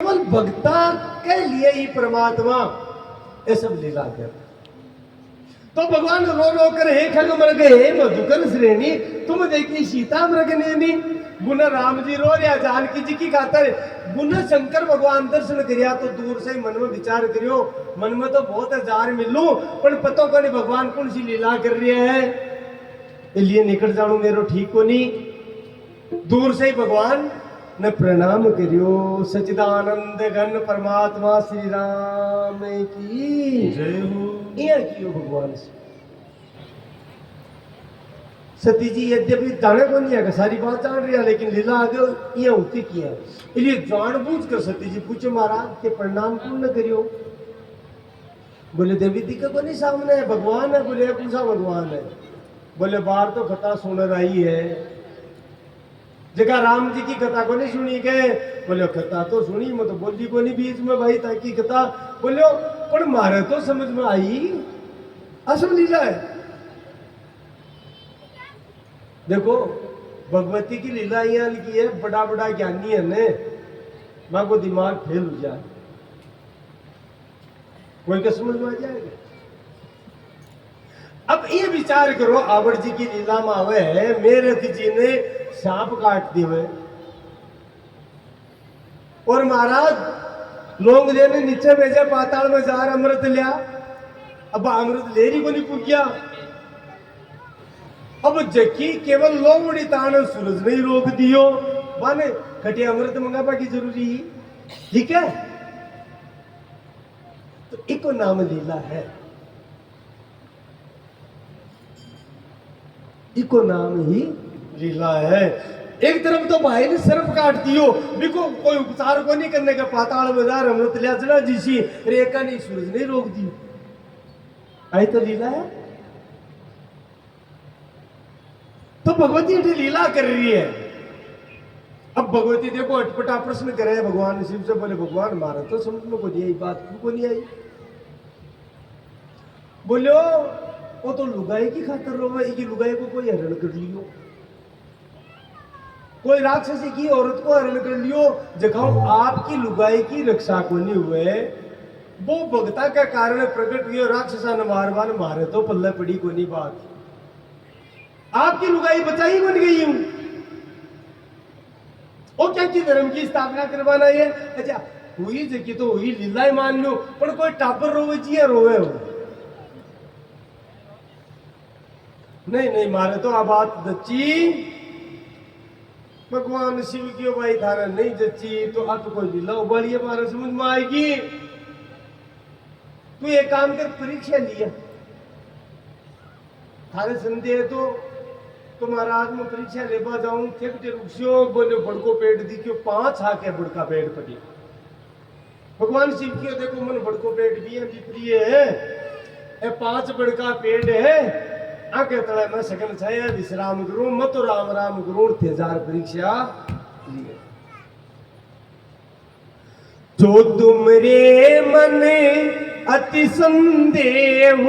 केवल भक्ता के लिए ही परमात्मा ये सब लीला कर। तो भगवान रो रो कर हे खग मृग हे मधुकर श्रेणी तुम देखी सीता मृग नेनी। गुण राम जी रो रहा जानकी जी की खातर। गुण शंकर भगवान दर्शन करिया तो दूर से मन में विचार करियो मन में तो बहुत हजार मिलू पर पतो को नहीं भगवान कौन सी लीला कर रही है इसलिए निकट जाऊं मेरो ठीक को नहीं। दूर से ही भगवान ने प्रणाम करियो। सच्चिदानंद घन परमात्मा श्री राम की जय हो। यह कियो भगवान से सती जी यद्यपि जाने को नहीं है सारी बात जान रही है लेकिन लीला आगे यह होती किया इसलिए जानबूझ कर सती जी पूछे महाराज के प्रणाम क्यों न करियो। बोले देवी दिक्कत को नहीं सामने है भगवान है। बोले कौन सा भगवान है। बोले बाहर तो कथा सुन रही है जगह राम जी की कथा को नहीं सुनी गए। बोले कथा तो सुनी मैं तो बोली को नहीं बीच में भाई ताकि कथा बोलो पर मारे तो समझ में आई असल लीला है। देखो भगवती की लीला यहाँ की है बड़ा बड़ा ज्ञानी है ने माँ को दिमाग फेल हो जाए कोई क्या समझ में आ जाएगा। अब ये विचार करो आवड़ जी की लीला में आवे है मेरे जी ने सांप काट दिए और महाराज लोग ने नीचे भेजे पाताल में जार अमृत लिया। अब अमृत लेरी को नहीं पुगिया। अब जकी केवल लोमड़ी तान सूरज नहीं रोक दियो माने खटे अमृत मंगापा की जरूरी ठीक है। तो इको नाम लीला है इको नाम ही लीला है। एक तरफ तो भाई ने सर्प काट दियो बिको कोई उपचार को नहीं करने का पाताल बाजार अमृत लिया चला जिसी रेखा नहीं सूरज नहीं रोक दियो आई तो लीला है। तो भगवती लीला कर रही है। अब भगवती देखो अटपटा प्रश्न करे भगवान शिव से बोले भगवान मारा तो समझ में को नहीं बात को नहीं आई। बोलो वो तो लुगाई की खातर रोवे कि लुगाई को कोई हरण कर लियो कोई राक्षसी की औरत को हरण कर लियो जगह आपकी लुगाई की रक्षा को नहीं हुए वो भक्ता का कारण प्रकट हुए राक्षसा न मारवान मारे तो पल्ले पड़ी को नहीं बात आपकी लुगाई बचाई बन गई हूं और क्या की धर्म की स्थापना करवाना है। अच्छा हुई जकी तो हुई लीला मान लो पर कोई टापर रोवे जी रोवे हो नहीं नहीं मारे तो आ बात दच्ची भगवान शिव की भाई थारा नहीं जच्ची तो अब कोई लीला उबालिए मारे समझ में आएगी। तू एक काम कर परीक्षा लिया थारे संदेह तो महाराज में परीक्षा लेवा जाऊं थे रुक्सियो बोले बड़को पेट दिखियो 5 हाके बड़का पेट पड़ी भगवान शिव की देखो मन बड़को पेट भी है प्रिय है ए 5 बड़का पेट है आके तले में सकल छाया विश्राम करूं मत तो राम राम करूं तेजार परीक्षा लिए जो तुमरे मन अति संदेह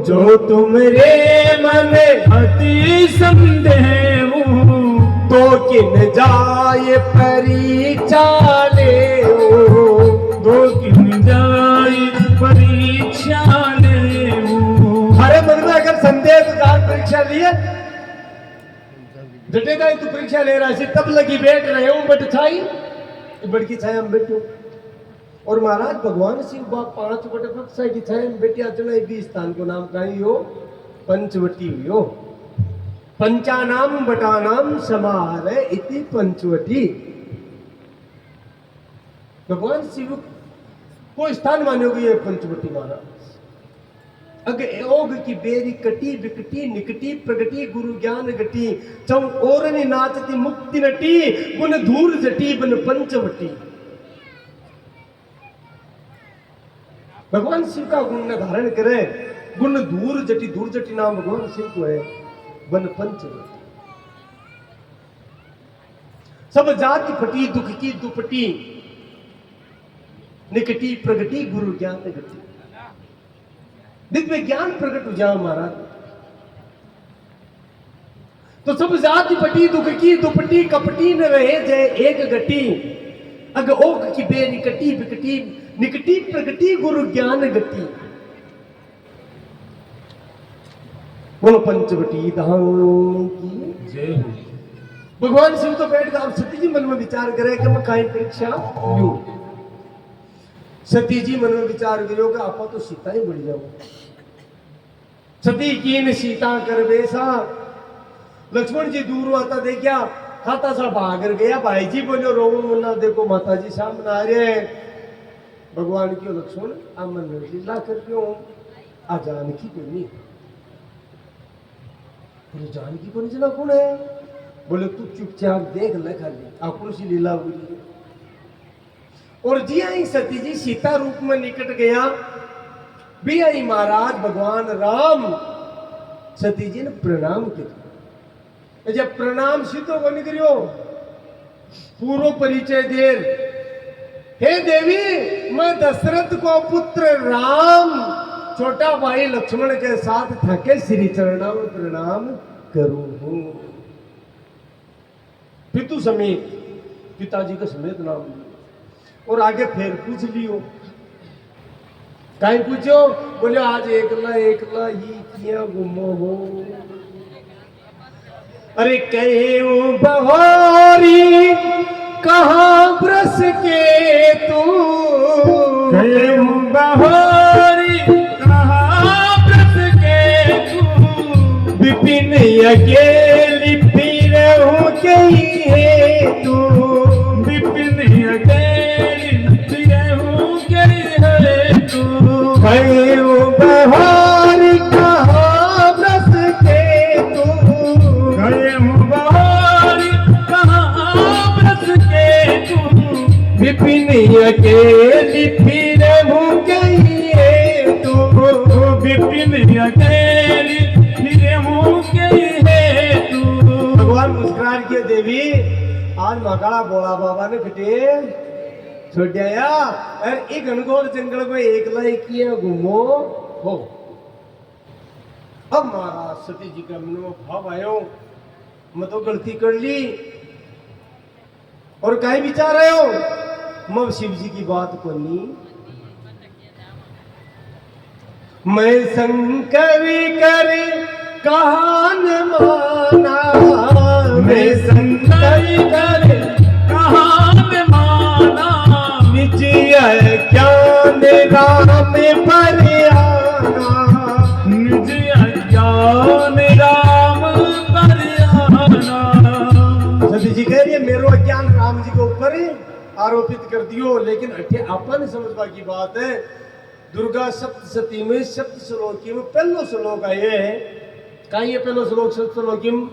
जो तुमरे मन अति संदेह तो किन जाए परीक्षा ले दो किन जाए परीक्षा ले। हरे मन में अगर संदेह तो जान परीक्षा लिए जटेगा तू परीक्षा ले रहा है तब लगी बैठ रहे हूं बट छाई बड़की छाया हम बैठो और महाराज भगवान शिव बाग 5 बटे पक्षा की छाया में बेटिया चढ़ाई भी स्थान को नाम कही हो पंचवटी हुई हो पंचानाम बटानाम समाहार इति पंचवटी। भगवान शिव को स्थान मानोगे पंचवटी महाराज अग योग की बेरी कटी विकटी निकटी प्रगटी गुरु ज्ञान गटी चौ और नाचती मुक्ति नटी गुण धूर जटी बन पंचवटी। भगवान शिव का गुण न धारण करे गुण दूर जटी नाम भगवान शिव को है बन पंचवटी। सब जाति फटी दुख की दुपटी निकटी प्रगटी गुरु ज्ञान गटी दिव्य ज्ञान प्रकट हो जाओ महाराज। तो सब जाति पटी दुख की दुपटी कपटी न रहे जय एक गटी अग ओक की बे निकटी बिकटी निकटी प्रगति गुरु ज्ञान गति। बोलो पंचवटी धाम की जय हो। भगवान शिव तो बैठ कर सती जी मन में विचार करे कि मैं काई परीक्षा लूं। सती जी मन में विचार करो कि आपा तो सीता ही बढ़ जाओ। सती कीन सीता कर बेसा। लक्ष्मण जी दूर आता देखा खाता सा भाग गया। भाई जी बोलो रोवो मना देखो माता जी सामने आ रहे हैं। भगवान क्यों लक्ष्मण आ मन लीला कर क्यों आ जानकी को नहीं। बोले जानकी को नहीं जना कौन है। बोले तू चुपचाप देख ले खाली आपको सी लीला हुई। और जी आई सती जी सीता रूप में निकट गया भी आई महाराज भगवान राम सती जी ने प्रणाम किया। जब प्रणाम सीतो को निकलियो पूर्व परिचय देर हे देवी मैं दशरथ को पुत्र राम छोटा भाई लक्ष्मण के साथ थके श्री चरणों में प्रणाम करूं हूं। पितु समेत पिताजी का समेत नाम लियो और आगे फिर पूछ लियो। कहीं पूछो बोले आज एकला एकला ही किया गुमो हो। अरे कहे बहोरी कहाँ ब्रस के तू कहे बहोरी कहाँ ब्रस के तू विपिन अकेली फिर हूँ कहीं है तू विपिन अकेली फिर हूँ कहीं है तू कहे बहोरी कहाँ ब्रस के तू कहे बहोरी कहाँ ब्रस के तू विपिन अकेली फिर हूँ कहीं है तू विपिन अकेली फिर हूँ कहीं है तू। भगवान मुस्कुरान के देवी आज मकाड़ा बोला बाबा ने खटे छोड़ दिया और एक घनघोर जंगल में एकला एक घूमो हो। अब महाराज सती जी का मन में भाव आयो मैं तो गलती कर ली और कहीं विचार आयो मैं शिव जी की बात को नहीं। मैं शंकर कर कहा न माना मैं शंकर कर कहाँ में माना निज ज्ञान राम पर आना निज अज्ञान राम पर आना। सती जी कह रही है मेरो अज्ञान राम जी के ऊपर आरोपित कर दियो लेकिन अठे आपा ने समझवा की बात है। दुर्गा सप्तशती में सप्त श्लोकी में पहलो श्लोक आए है कहा ये पहलो श्लोक सप्त श्लोकी में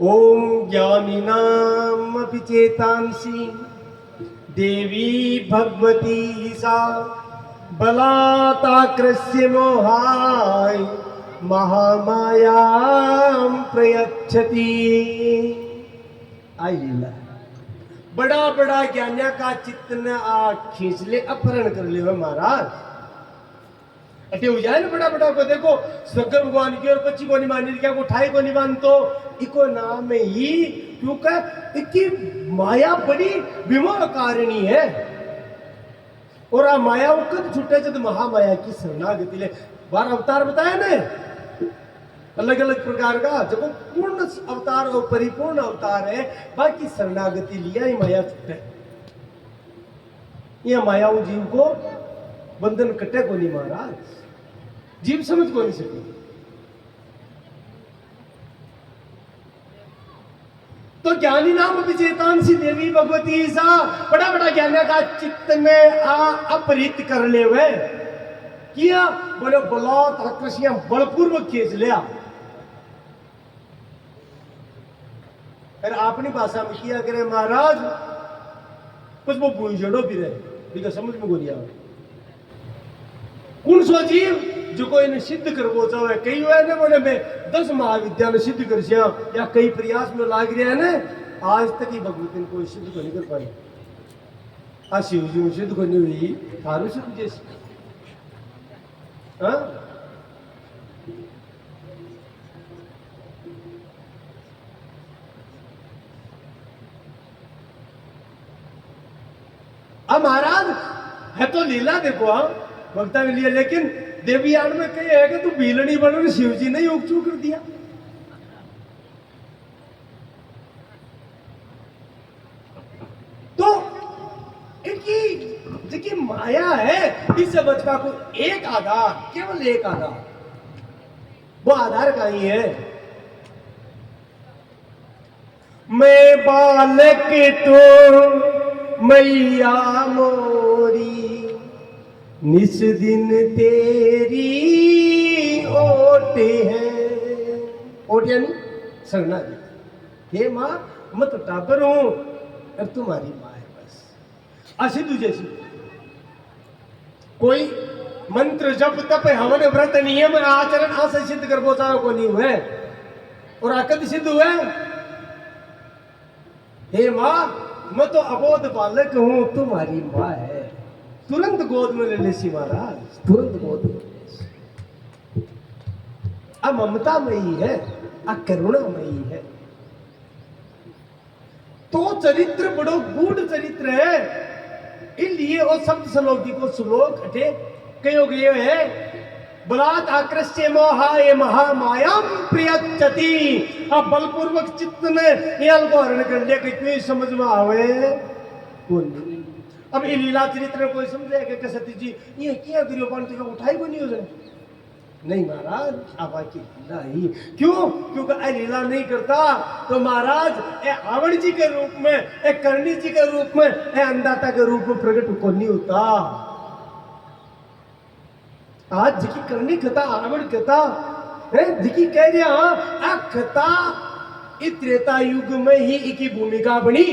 ओम ज्ञानिनाम विचेतांसी देवी भगवती सा बलाताकृष्य मोहाय महामायाम प्रयच्छति। आई लीला बड़ा बड़ा ज्ञानिया का चित्त न आ खींच ले अपहरण कर ले महाराज। अटे हो जाए ना बड़ा बड़ा को देखो शंकर भगवान की और पच्ची को नहीं मानी क्या को ठाई को नहीं मान तो इको नाम ही क्योंकि इकी माया बड़ी विमोहकारिणी है और आ माया वो कद छुटे जब महामाया की शरणागति ले 12 अवतार बताया ना अलग अलग प्रकार का जब पूर्ण अवतार और परिपूर्ण अवतार है बाकी शरणागति लिया ही माया छुटे। यह माया जीव को बंधन कटे को नहीं महाराज जीव समझ को नहीं सके। तो ज्ञानी नाम विचेतांसी देवी भगवती सा बड़ा बड़ा ज्ञानिया का चित्त में अपहृत कर ले हुए किया बोले बलौत आकृषियां बलपूर्वक खींच लिया फिर अपनी भाषा में किया करे महाराज कुछ वो भूल जड़ो भी रहे समझ में गोलिया कौन सो जीव जो कोई ने सिद्ध कर वो जाओ है कई हुए ने बोले मैं 10 महाविद्या में सिद्ध कर सिया या कई प्रयास में लाग रहे हैं ना आज तक ही भगवती कोई सिद्ध को नहीं कर पाए। आ शिव जी में सिद्ध को नहीं हुई थारू सिद्ध जैसे हाँ अब महाराज है तो लीला देखो हाँ भक्ता में लिया, लेकिन देवयान में कही है कि तू भीलनी बनो, शिव जी ने उपचू कर दिया। तो इनकी माया है, इससे बचपा को एक आधार, केवल एक आधार, वो आधार का ही है। मैं बालक तो मैया मोरी, निस दिन तेरी ओटे है। ओट यानी शरणागति। हे माँ मैं तो टापर हूं, अब तुम्हारी माँ है बस। असिद्धू जैसी कोई मंत्र जप तप हवन व्रत नियम आचरण आशय सिद्ध कर पहुंचाओ को नहीं हुए, और आकद सिद्ध हुए। हे माँ मैं तो अबोध बालक हूं, तुम्हारी माँ है, तुरंत गोद में ले ले सी महाराज, तुरंत गोद में ले। अब ममतामयी है, अब करुणामयी है। तो चरित्र बड़ो गूढ़ चरित्र है, इसलिए वो शब्द श्लोकी को श्लोक अटे कहो गए है, बलात् आकृष्य मोहाय महामायाम प्रियच्यति। अब बलपूर्वक चित्त ने यल को हरण कर लिया कि कोई समझ में आवे कोई नहीं। अब ये लीला चरित्र कोई समझे कि सती जी ये क्या गिरोपान तो उठाई को नहीं हो जाए, नहीं महाराज अब की लीला ही क्यों, क्योंकि ऐ लीला नहीं करता तो महाराज ए आवड़ जी के रूप में, ए करणी जी के रूप में, ए अंदाता के रूप में प्रकट को नहीं होता। आज जिकी करनी कथा आवड़ कथा है, जिकी कह रहे आ कथा इस त्रेता युग में ही इकी भूमिका बनी।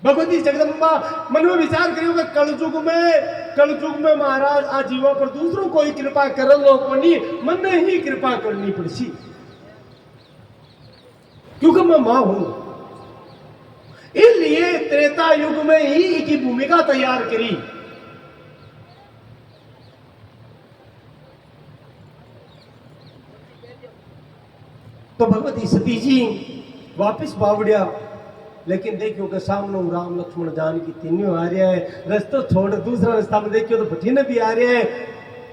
भगवती जगदम्बा मन में विचार करियो कलयुग में महाराज आजीवा पर दूसरों को ही कृपा कर लो पड़ी, मन ने ही कृपा करनी पड़सी, क्योंकि मैं मां हूं। इसलिए त्रेता युग में ही इकी भूमिका तैयार करी। तो भगवती सती जी वापिस बावड़िया, लेकिन देखियो कि सामने राम लक्ष्मण जानकी तीनों आ रहा है, रास्ता छोड़ दूसरा रास्ता में देखियो तो भटीने भी आ रहे हैं।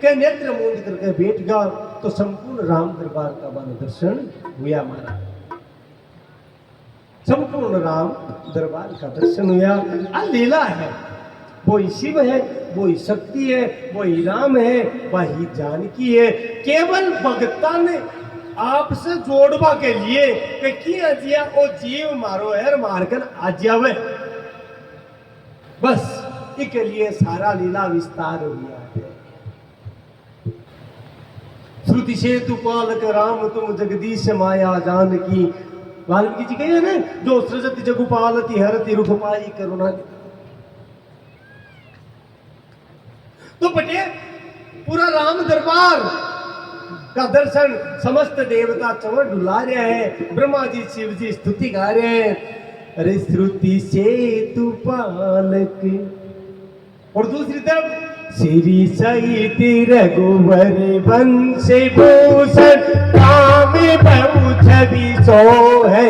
के नेत्र मूंद करके बैठ गया तो संपूर्ण राम दरबार का वन दर्शन हुआ। हमारा संपूर्ण राम दरबार का दर्शन हुआ। आ लीला है, वो ही शिव है, वो ही शक्ति है, वो ही राम है, वही जानकी है। केवल भगता ने आपसे जोड़वा के लिए कि किया जिया ओ जीव मारो है मारकर आज्यावे, बस इसके लिए सारा लीला विस्तार हुआ है। श्रुति से तु पालक राम तुम जगदीश माया जानकी, वाल्मीकि जी कहे ना, जो सृजति जगु पालती हरति रूप पाई करुणा। तो बटे पूरा राम दरबार का दर्शन समस्त देवता चवन डुला रहे हैं, ब्रह्मा जी शिव जी स्तुति गा रहे हैं। अरे श्रुति से तू पालक, और दूसरी तरफ श्री सहित रघुवर वंश भूषण, काम बहु छवि सो है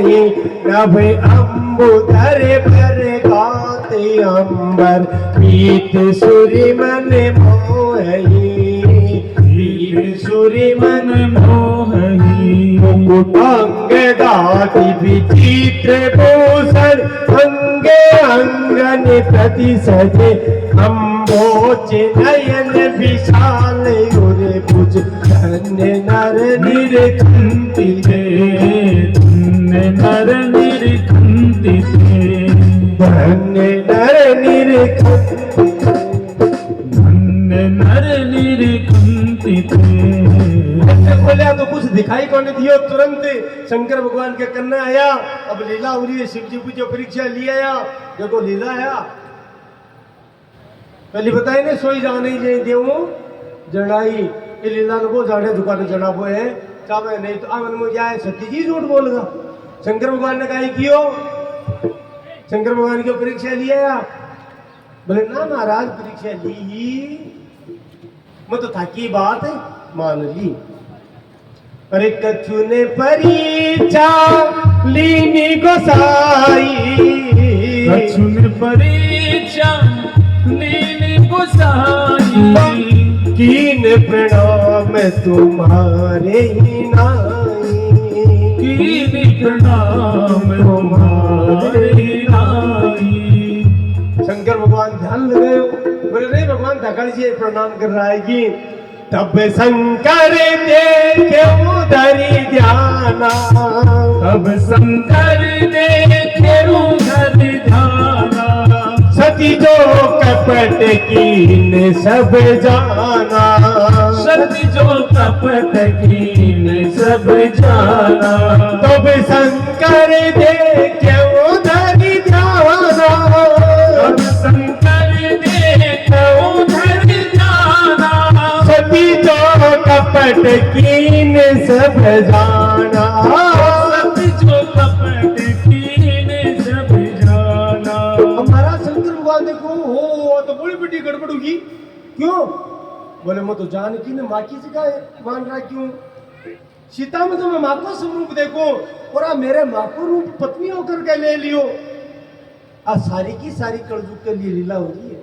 नभ अम्बुधर पर गाते अंबर, पीत सूर्य मन मोहि, सूर्य मन मोहि। मुकुटांग दाति विचित्र भूषण, अंगे अंगन प्रति सजे, अम्बोज नयन विशाल उर भुज, धन्य नर निरखंति थे, धन्य नर निरखंति थे, धन्य नर निरखंति, धन्य नर निरखंति थे। बोलिया तो कुछ दिखाई कौन दियो, तुरंत शंकर भगवान के करने आया। अब लीला हो रही है, शिव जी पूछो परीक्षा ले आया, देखो लीला आया। पहले बताए ना सोई जाने ही देव जड़ाई, ये लीला को जाने दुकान जड़ा वो है चाहे नहीं तो आवन में जाए सती जी झूठ बोलगा। शंकर भगवान ने कहा क्यों, शंकर भगवान की परीक्षा लिया आया। बोले ना महाराज परीक्षा ली ही, मैं तो थाकी बात है मान ली। अरे कछु ने परीक्षा लीनी गोसाई, कछुन परीक्षा लीली गोसाई कीन प्रणाम तुम्हारे ही नाई कीनी प्रणाम तुम्हारे नाई। शंकर भगवान ध्यान लगाए बोले रे भगवान धकड़ जी प्रणाम कर रहा है कि तब शंकर देखे उधरी ध्याना तब शंकर देखे उधर ध्याना सती जो कपट कीन सब जाना सती जो कपट कीन सब जाना तब शंकर देखे उधरी ध्याना तब शंकर देखे उधर ध्याना सती जो कपट कीन सब जाना सती जो कपट कीन सब जाना। हमारा शंकर भगवान देखो हो तो बड़ी बड़ी गड़बड़ होगी क्यों बोले मैं तो जानकी ने माँ की जगह मान रहा क्यों सीता में तो मैं माँ को स्वरूप देखो और आप मेरे माँ को रूप पत्नी होकर के ले लियो आ सारी की सारी कलयुग के लिए लीला हो रही है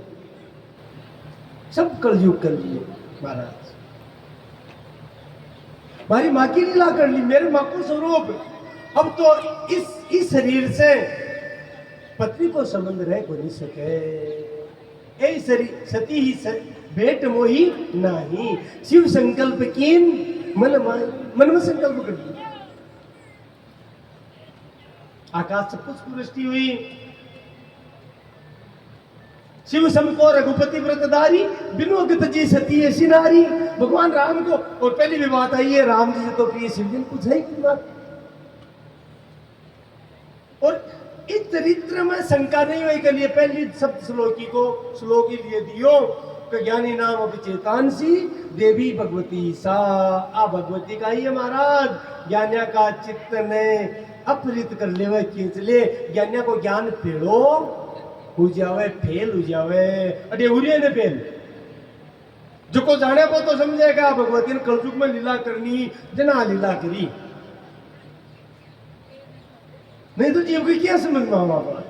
सब कलयुग के लिए महाराज हमारी माँ की लीला कर ली मेरे माँ को स्वरूप अब तो इस शरीर से पत्नी को संबंध रह को नहीं सके ऐ सती ही भेंट मोही नहीं शिव संकल्प कीन मन में संकल्प कर लिया आकाश से पुष्प वृष्टि हुई शिव सम को रघुपति व्रतधारी बिनु गत जी सती ऐसी नारी भगवान राम को और पहली भी बात आई है राम जी से तो प्रिय शिव जी ने कुछ है की बात और इस चरित्र में शंका नहीं हुई के लिए पहली सप्त श्लोकी लिए दियो कि ज्ञानी नाम अभिचेतांसी देवी भगवती सा आ भगवती का ही है महाराज ज्ञानिया का चित्त ने अपहृत कर ले वह खींच ले ज्ञानिया को ज्ञान पेड़ो हो जावे फेल हो जावे अरे उरिया ने फेल जो को जाने को तो समझेगा भगवती ने कलयुग में लीला करनी जना लीला करी नहीं तो जीव की क्या समझ में आवा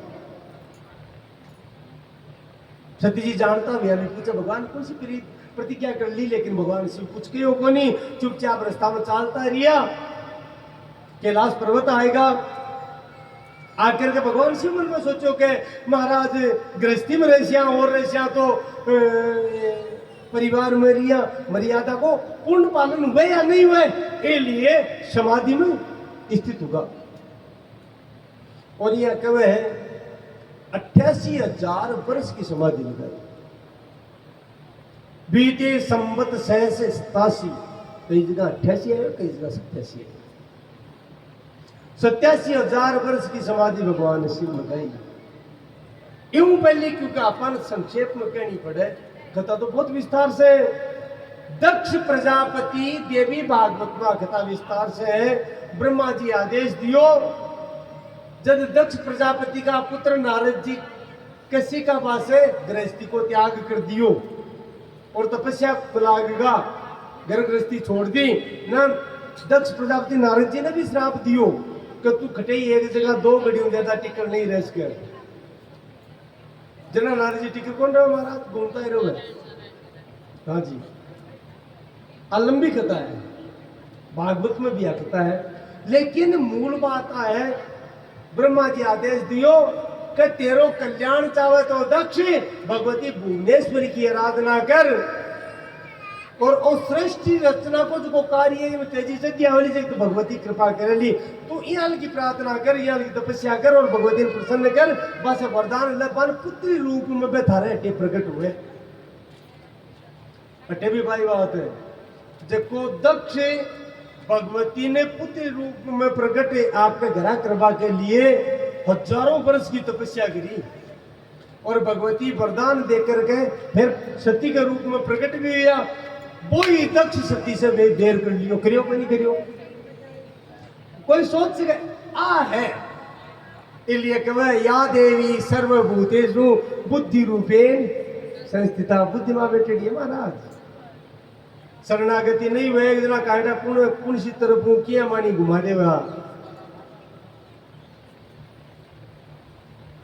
सती जी जानता भी अभी पूछा भगवान कौन सी प्रतिज्ञा कर ली लेकिन भगवान शिव कुछ के हो को नहीं चुपचाप रास्ता में चलता रिया कैलाश पर्वत आएगा आकर के भगवान शिव मन में सोचो के महाराज गृहस्थी में रहिया और रहिया तो परिवार में रिया मर्यादा को पूर्ण पालन हुए या नहीं हुए ये लिए समाधि में स्थित होगा और यह कवे है 88,000 वर्ष की समाधि लगाई बीते संवत 87 कई जगह 88 है कई जगह 87 है 87,000 वर्ष की समाधि भगवान शिव लगाई यूं पहले क्योंकि अपन संक्षेप में कहनी पड़े कथा तो बहुत विस्तार से दक्ष प्रजापति देवी भागवत में कथा विस्तार से है ब्रह्मा जी आदेश दियो जब दक्ष प्रजापति का पुत्र नारद जी कसी का वासे गृहस्थी को त्याग कर दियो और तपस्या लागेगा घर गृहस्थी छोड़ दी ना दक्ष प्रजापति नारद जी ने भी श्राप दियो कि तू खटे एक जगह 2 घड़ियों ज्यादा टिकर नहीं रह सके जना नारद जी टिकर कौन रहा महाराज घूमता ही रहो हाँ जी लंबी कथा है भागवत में भी आ कथा है लेकिन मूल बात है ब्रह्मा जी आदेश दियो कि तेरो कल्याण चाहे तो दक्ष भगवती भुवनेश्वरी की आराधना कर और उस सृष्टि रचना को जो कार्य है तेजी से दिया वाली से तो भगवती कृपा कर ली तो यहाँ की प्रार्थना कर यहाँ की तपस्या कर और भगवती ने प्रसन्न कर बस वरदान लबान पुत्री रूप में बैठारे अटे प्रकट हुए अटे भी भाई बात है देखो दक्ष भगवती ने पुत्र रूप में प्रकट आपके घरा कृपा के लिए हजारों वर्ष की तपस्या करी और भगवती वरदान देकर के फिर सती के रूप में प्रकट भी हुआ वो ही दक्ष सती से बेर कर लियो करियो कोई नहीं करियो कोई सोच सके आ है इसलिए कहे या देवी सर्वभूतेषु बुद्धि रूपेण संस्थिता बुद्धि मां बैठे महाराज शरणागति नहीं हुए एक जना काटा पुण्य सी तरफ किया मानी घुमा देगा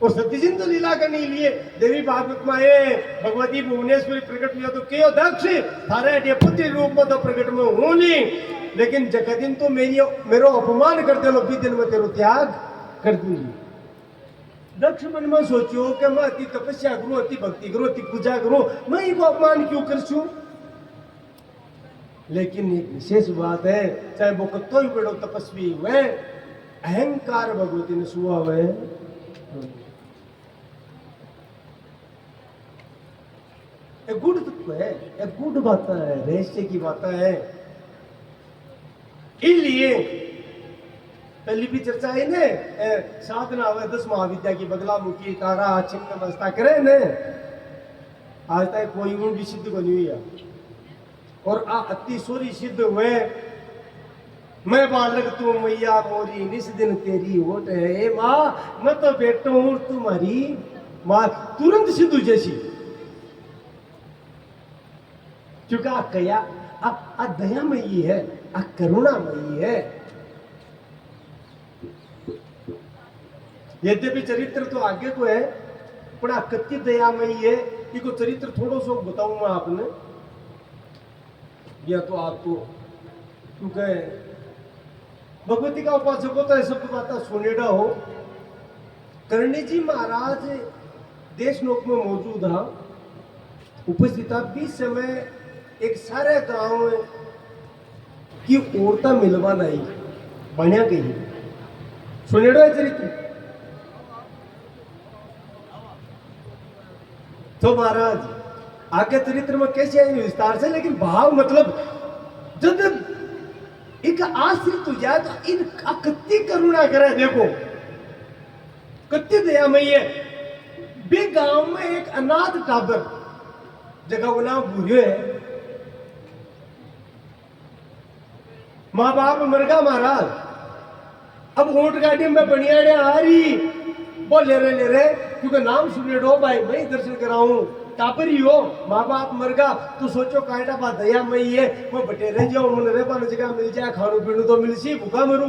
और सत्यजिन तो लीला करने के लिए देवी भागवत में है भगवती भुवनेश्वरी प्रकट हुआ तो क्यों दक्ष थारे ये पुत्र रूप में तो प्रकट में हूं नहीं, लेकिन जगदिन तो मेरो अपमान करते लो भी दिन में तेरो त्याग कर दूंगी। दक्ष मन में सोचो कि मैं अति तपस्या करूं, अति भक्ति करूं, अति पूजा करूं, मैं इनको अपमान क्यों कर छू। लेकिन एक विशेष बात है, चाहे वो कत्तो ही बड़ो तपस्वी हुए, अहंकार भगवती ने सुआ हुए एक गुड़ तत्व है, एक गुड़ बात है, रहस्य की बात है। इसलिए पहली भी चर्चा है ने साधना हुए 10 महाविद्या की बगलामुखी तारा छिन्न मस्ता करे ने, आज तक कोई गुण भी सिद्ध को नहीं हुआ और आ अति सूरी सिद्ध हुए। मैं बालक तू मैया मोरी निस दिन तेरी ओट है माँ, मैं तो बेटो हूं तुम्हारी माँ, तुरंत सिद्धू जैसी। क्योंकि आ कया आ दयामयी है, आ करुणामयी है। यद्यपि चरित्र तो आगे को है पर आ कति दयामयी है, इको चरित्र थोड़ो सो बताऊंगा आपने, या तो आपको क्योंकि भगवती का उपासक हो तो सब बात सुनेड़ा हो। करणी जी महाराज देशनोक में मौजूद था, उपस्थित था। 20 समय एक सारे गांव की औरता मिलवान आई बढ़िया गई सुनेड़ो है चरित्र। तो महाराज आगे चरित्र में कैसे आई विस्तार से, लेकिन भाव मतलब जब एक आश्रित हो जाए तो इन कत्ती करुणा करे। देखो कत्ती दयामयी है। बे गांव में एक अनाथ टाबर, जगह वो नाम भूरियो है, माँ बाप मरगा महाराज। अब ऊंट गाड़ी में बनियाड़े आ रही, वो ले रहे क्योंकि नाम सुने डो भाई मैं दर्शन कराऊं, टापरी हो, माँ बाप मरगा तो सोचो कांटा बात दया मई है, वो बटे रह जाओ, मुझे रहने जगह मिल जाए, खानू पीनू तो मिल सी, भूखा मरू।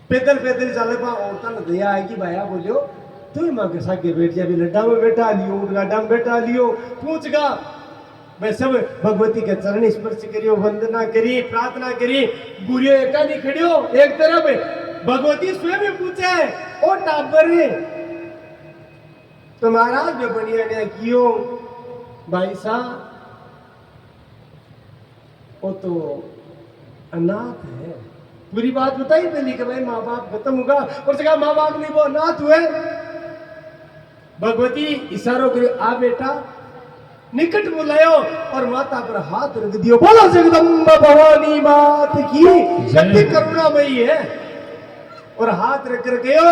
पैदल पैदल चले पा औरता ने दया आएगी भाया बोलियो तू माँ के साथ बैठ जा, लड्डा में बैठा लियो, गाडा में बैठा लियो, पूछगा मैं सब भगवती के चरण स्पर्श करियो, वंदना करी, प्रार्थना करी। गुरियो एका नहीं खड़ियो एक तरफ, भगवती स्वयं पूछे ओ टाबर तो महाराज में बनिया ने कियो भाई साहब वो तो अनाथ है। पूरी बात बताई पहली कि भाई माँ बाप खत्म होगा, और जगह माँ बाप नहीं वो अनाथ हुए। भगवती इशारों के आ बेटा निकट बुलायो और माता पर हाथ रख दियो, बोलो जगदम्बा भवानी मात की शक्ति करुणामयी है। और हाथ रख रखे हो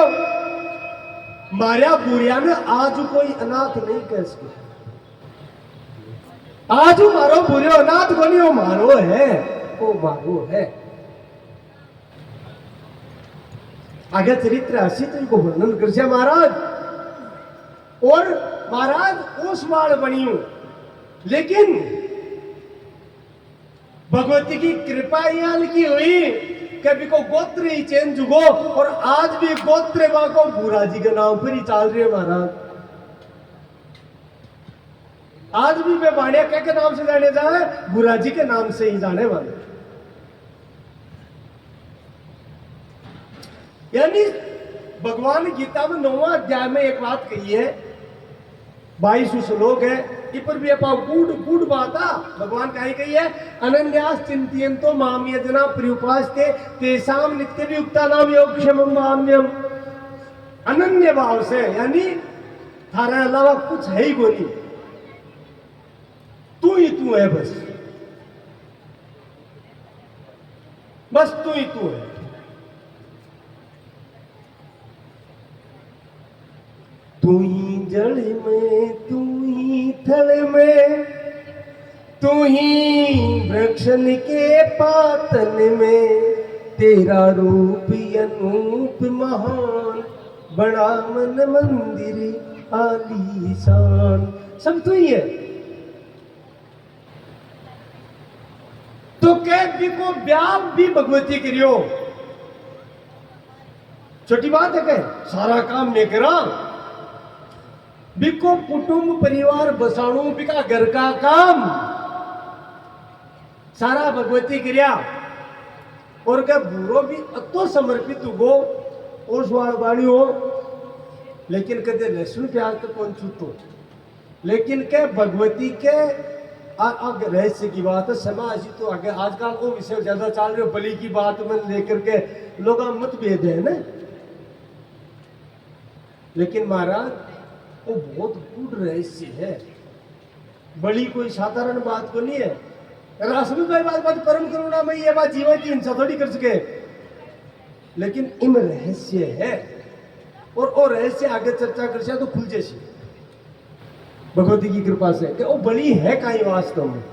मारिया बुरिया में आज कोई अनाथ नहीं कह सके, आज मारो बुरे अनाथ को नहीं, वो मारो है, वो मारो है। आगे चरित्र हसी तो इनको वर्णन कर से महाराज। और महाराज उस बाल बनी हूं, लेकिन भगवती की कृपा यहाँ लिखी हुई कभी को गोत्र ही चेंज हो, और आज भी गोत्र मां को भूरा जी के नाम पर ही चल रही है महाराज। आज भी वे बाणिया के नाम से जाने जाए, भूरा जी के नाम से ही जाने वाले। यानी भगवान गीता में 9वां अध्याय में एक बात कही है, 22 श्लोक है, इस पर भी गुड बात आ भगवान कही कही है, अनन्यास चिंतयन्तो माम ये जना प्रियुपास्ते तेषाम नित्य युक्ता नाम योगक्षेमं माम्यम। अनन्य भाव से, यानी थारा अलावा कुछ है ही कोई, तू ही तू है, बस तू ही तू है। तू ही जड़ में, तू ही थल में, तू ही वृक्षन के पातन में, तेरा रूप अनूप महान, बड़ा मन मंदिर आलीशान, सब तू ही है। तो कह भी को व्याप भी भगवती करियो, छोटी बात है क्या? सारा काम मैं करा, बिको कुटुंब परिवार बसाणु, बिका घर का काम सारा भगवती क्रिया। और क्या बुरो भी अतो समर्पित हो, ओसवाड़ बाणी हो, लेकिन कदे लहसुन प्याज तो कौन छूतो, लेकिन क्या भगवती के रहस्य की बात है। समाज तो आगे आजकल वो विषय ज्यादा चल रहे हो, बलि की बात में लेकर के लोग मतभेद है ना, लेकिन महाराज वो बहुत गूढ़ रहस्य है। बलि कोई साधारण बात को नहीं है। रासमी कोई बात परम करुणा में ये बात जीवन की हिंसा थोड़ी कर सके, लेकिन इम रहस्य है। और वो रहस्य आगे चर्चा कर तो खुल जैसी भगवती की कृपा से कि वो बलि है कहीं वास्तव में।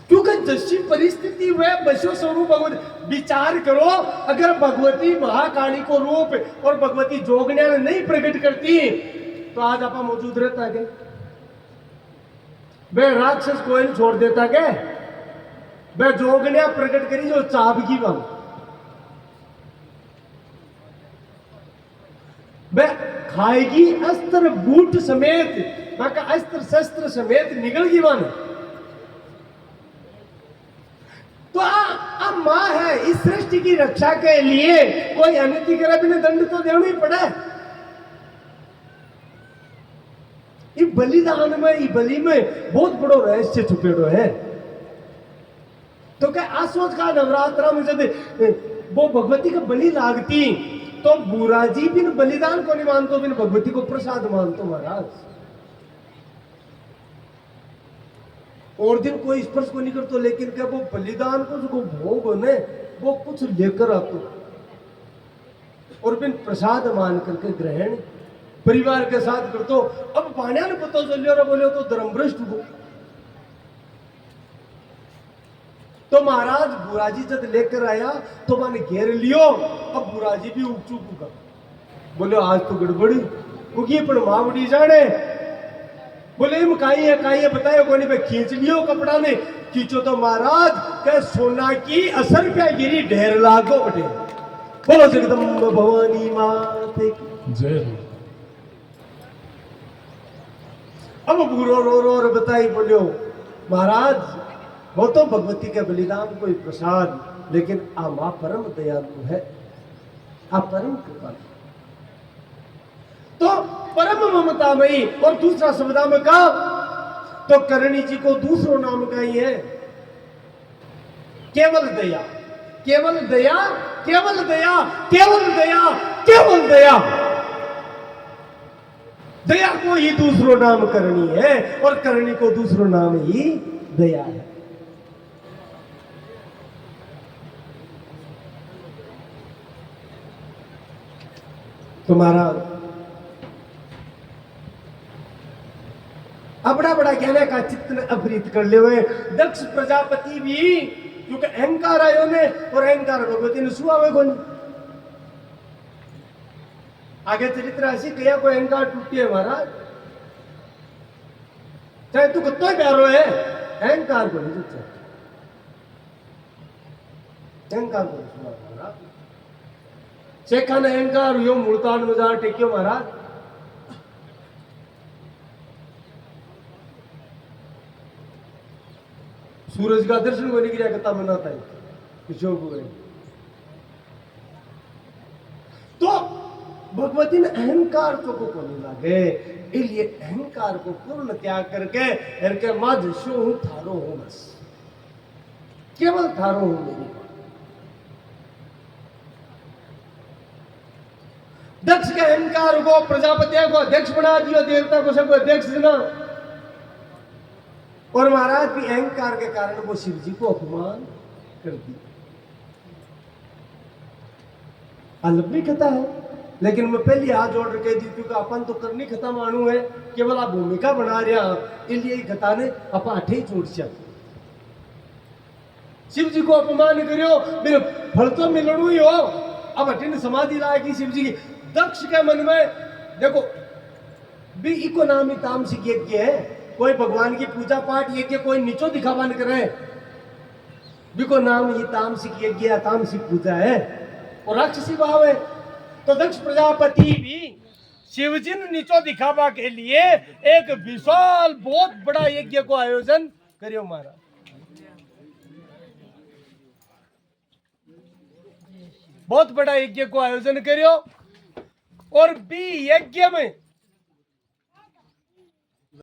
क्योंकि जैसी परिस्थिति हुए बसो स्वरूप भगवती विचार करो, अगर भगवती महाकाली को रूप और भगवती जोगन्या नहीं प्रकट करती तो आज आप मौजूद रहता क्या? वे राक्षस को छोड़ देता क्या? वे जोगन्या प्रकट करी जो चाब की बम, वे खाएगी अस्त्र बूट समेत, बाका अस्त्र शस्त्र समेत निकलगी वन। तो आ मां है, इस सृष्टि की रक्षा के लिए कोई अनैति करे बिना दंड तो देना ही पड़ा। ये बलिदान में, ये बलि में बहुत बड़ो रहस्य छुपेड़ो है। तो क्या आसोच का नवरात्रा में जब वो भगवती का बलि लागती तो बुरा जी बिन बलिदान को नहीं मानतो, बिन भगवती को प्रसाद मानतो महाराज। और दिन कोई स्पर्श को नहीं करतो, लेकिन क्या वो बलिदान को जो भोग होने वो कुछ लेकर आतो और बिन प्रसाद मान करके ग्रहण परिवार के साथ करतो। अब पाण्या ने पता चलियो बोले तो धर्मभ्रष्ट हो। तो महाराज बुराजी जब लेकर आया तो मैंने घेर लियो। अब बुराजी भी उग चुक होगा, बोले आज तो गड़बड़ी उगी पर मावड़ी जाने। बोले हम काई है बताए कोनी पे खींच लियो कपड़ा ने, खींचो तो महाराज के सोना की असर क्या गिरी ढेर लागो बटे। बोलो जगदम्ब भवानी माते की जय। अब बुरो रो रो और बताई बोलियो महाराज वो तो भगवती के बलिदान कोई प्रसाद, लेकिन आ मां परम दयालु है, आ परम कृपा। तो परम ममतामयी। और दूसरा शब्दा में कहा तो करणी जी को दूसरो नाम का ही है केवल दया, केवल दया, केवल दया, केवल दया, केवल दया। दया को ही दूसरो नाम करणी है और करणी को दूसरो नाम ही दया है। तुम्हारा अपना बड़ा कहने का चित्त अपहृत कर ले हुए दक्ष प्रजापति भी, क्योंकि अहंकार आयो ने और अहंकार भगवती ने सुआवे को नहीं। आगे चरित्र ऐसी कया कोई अहंकार टूटी है महाराज, चाहे तू कितना प्यारो है अहंकार को नहीं चाहे, अहंकार को नहीं सुना महाराज। शेखा ने अहंकार यो मुल्तान बाजार टेक्यो महाराज। सूरज का दर्शन को नहीं किया कथा मनाता है किशोर को। तो भगवती ने अहंकार को नहीं लागे, इसलिए अहंकार को पूर्ण त्याग करके इनके मां जशो हूं थारो हूं, बस केवल थारो हूं मेरी। दक्ष के अहंकार को प्रजापति को अध्यक्ष बना दियो, देवता को सबको अध्यक्ष देना। और महाराज भी अहंकार के कारण वो शिव जी को अपमान कर दिया। अलग कथा है, लेकिन मैं पहले हाथ जोड़ के दी क्योंकि अपन तो करनी खत्म मानू है, केवल आप भूमिका बना रहा, इसलिए कथा ने आप अठे ही छोड़ दिया। शिव जी को अपमान करियो मेरे फल तो मिलणु ही हो। अब अठे ने समाधि लाएगी शिव जी की। दक्ष के मन में देखो भी इकोनॉमी तामसिक यज्ञ है, कोई भगवान की पूजा पाठ यज्ञ कोई नीचो दिखावा न करे। बिको नाम ही तामसिक यज्ञ या तामसिक पूजा है और राक्षसी भाव है। तो दक्ष प्रजापति भी शिवजिन नीचो दिखावा के लिए एक विशाल बहुत बड़ा यज्ञ को आयोजन करियो महाराज। बहुत बड़ा यज्ञ को आयोजन करियो और बी यज्ञ में